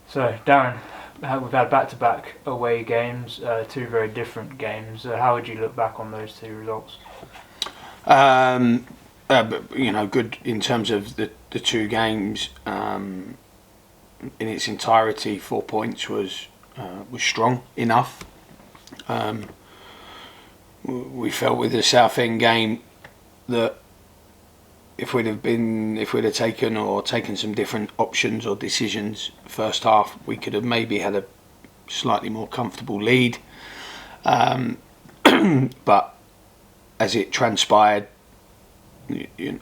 So, Darren, we've had back-to-back away games, two very different games. How would you look back on those two results? Good in terms of the two games in its entirety. 4 points was strong enough. We felt with the Southend game that if we'd have taken some different options or decisions first half, we could have maybe had a slightly more comfortable lead. But as it transpired,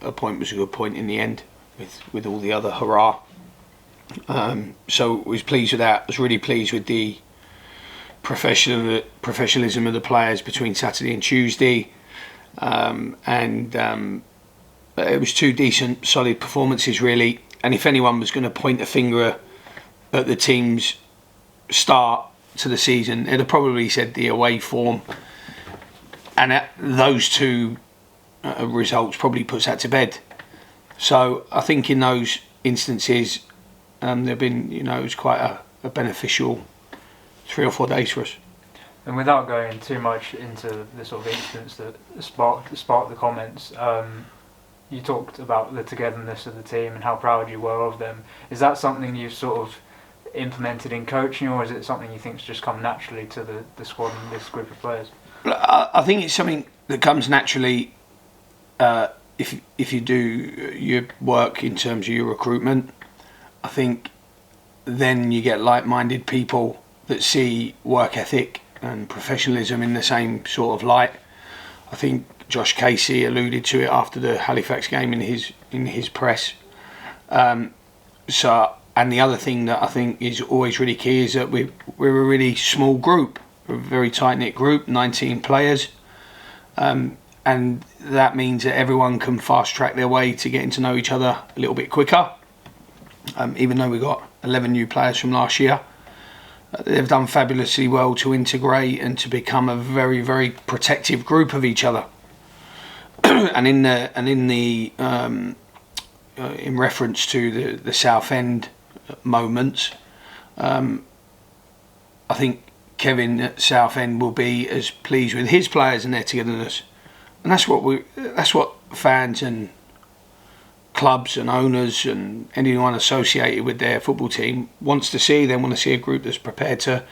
a point was a good point in the end, with all the other hurrah. So I was pleased with that. I was really pleased with the professionalism of the players between Saturday and Tuesday, and it was two decent, solid performances really. And if anyone was going to point a finger at the team's start to the season, they'd have probably said the away form, and those two results probably puts that to bed. So I think in those instances, there've been, it was quite a beneficial 3 or 4 days for us. And without going too much into the sort of incidents that sparked the comments, you talked about the togetherness of the team and how proud you were of them. Is that something you've sort of implemented in coaching, or is it something you think's just come naturally to the squad and this group of players? I think it's something that comes naturally if you do your work in terms of your recruitment. I think then you get like-minded people that see work ethic and professionalism in the same sort of light. I think Josh Casey alluded to it after the Halifax game in his press. And the other thing that I think is always really key is that we're a really small group, a very tight-knit group, 19 players. And that means that everyone can fast-track their way to getting to know each other a little bit quicker. Even though we got 11 new players from last year, they've done fabulously well to integrate and to become a very, very protective group of each other. In reference to the Southend moments, I think Kevin at Southend will be as pleased with his players and their togetherness, and that's what fans and clubs and owners and anyone associated with their football team wants to see. They want to see a group that's prepared to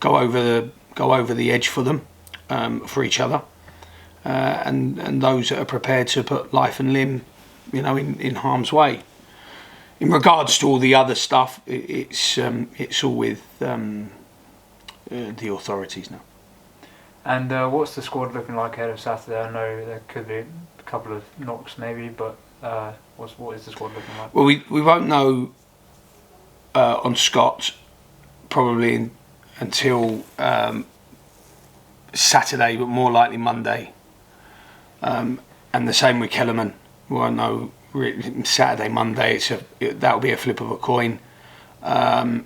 go over the edge for them, for each other, and those that are prepared to put life and limb, in harm's way. In regards to all the other stuff, it's all with the authorities now. And what's the squad looking like ahead of Saturday? I know there could be a couple of knocks maybe, but what is the squad looking like? Well, we won't know on Scott probably until Saturday, but more likely Monday. And the same with Kellerman. We won't know really Saturday, Monday. That'll be a flip of a coin. I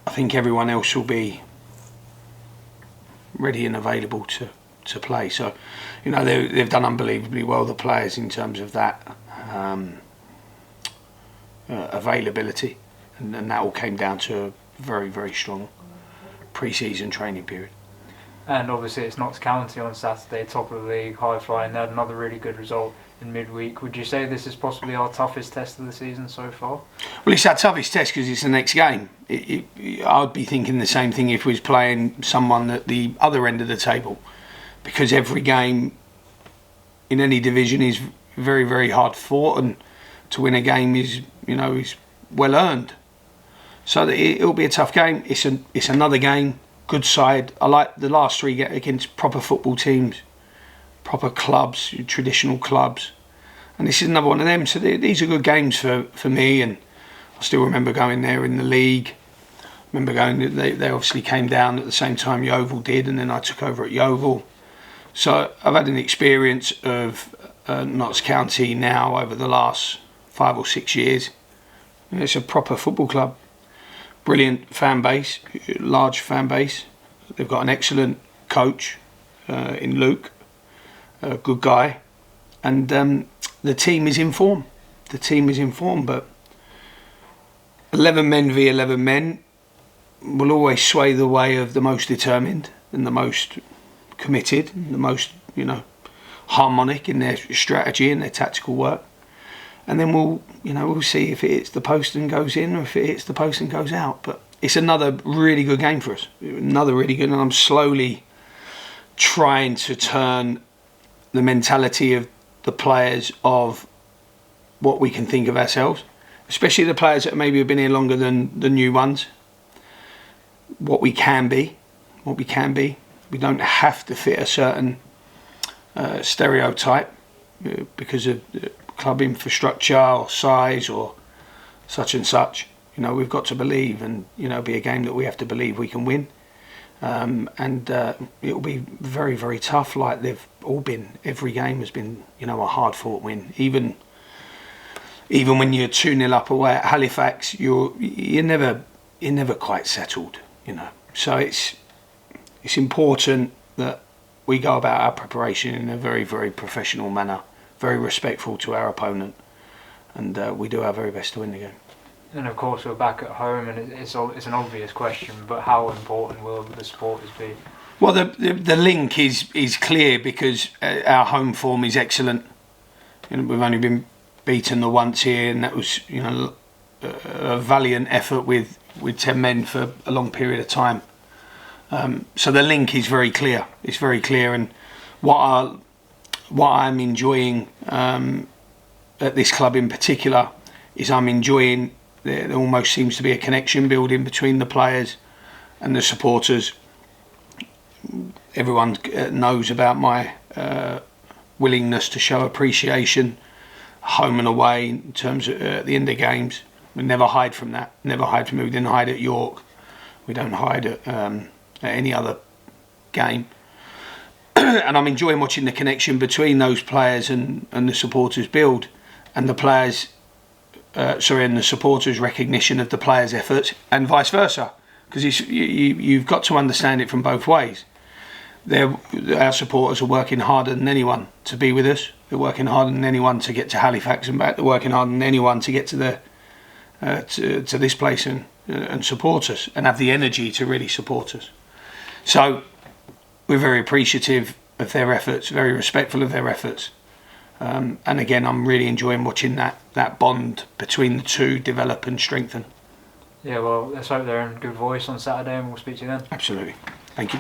think everyone else will be ready and available to play. So, they've done unbelievably well, the players, in terms of that availability, and that all came down to a very, very strong pre-season training period. And obviously it's Knox County on Saturday, top of the league, high flying. They had another really good result in midweek. Would you say this is possibly our toughest test of the season so far? Well, it's our toughest test because it's the next game. I'd be thinking the same thing if we was playing someone at the other end of the table, because every game in any division is very, very hard fought, and to win a game is well earned. So it'll be a tough game. It's another game. Good side. I like the last three against proper football teams, proper clubs, traditional clubs, and this is another one of them. So these are good games for me, and I still remember going there in the league. They obviously came down at the same time Yeovil did, and then I took over at Yeovil. So I've had an experience of Knox County now over the last 5 or 6 years. It's a proper football club. Brilliant fan base, large fan base. They've got an excellent coach in Luke, a good guy, and the team is in form. But 11 men v 11 men will always sway the way of the most determined and the most committed and the most, harmonic in their strategy and their tactical work. And then we'll see if it hits the post and goes in, or if it hits the post and goes out. But it's another really good game for us. Another really good, and I'm slowly trying to turn the mentality of the players of what we can think of ourselves, especially the players that maybe have been here longer than the new ones. What we can be. We don't have to fit a certain stereotype because of club infrastructure or size or such and such. We've got to believe, and be a game that we have to believe we can win. And it'll be very, very tough, like they've all been. Every game has been, a hard-fought win. Even when you're 2-0 up away at Halifax, you're never quite settled. So it's important that we go about our preparation in a very, very professional manner, very respectful to our opponent, and we do our very best to win the game. And of course we're back at home, and it's an obvious question, but how important will the supporters be? Well, the link is clear because our home form is excellent. We've only been beaten the once here, and that was a valiant effort with 10 men for a long period of time. So the link is very clear. It's very clear, and what I'm enjoying at this club in particular is I'm enjoying. There almost seems to be a connection building between the players and the supporters. Everyone knows about my willingness to show appreciation, home and away, in terms of at the end of games. We never hide from that. Never hide from it. We didn't hide at York. We don't hide at any other game. And I'm enjoying watching the connection between those players and the supporters build, and the players. And the supporters' recognition of the players' efforts, and vice versa, because you've got to understand it from both ways. Our supporters are working harder than anyone to be with us. They're working harder than anyone to get to Halifax and back. They're working harder than anyone to get to to this place and support us, and have the energy to really support us. So we're very appreciative of their efforts, very respectful of their efforts. And again, I'm really enjoying watching that bond between the two develop and strengthen. Yeah, well, let's hope they're in good voice on Saturday, and we'll speak to you then. Absolutely. Thank you.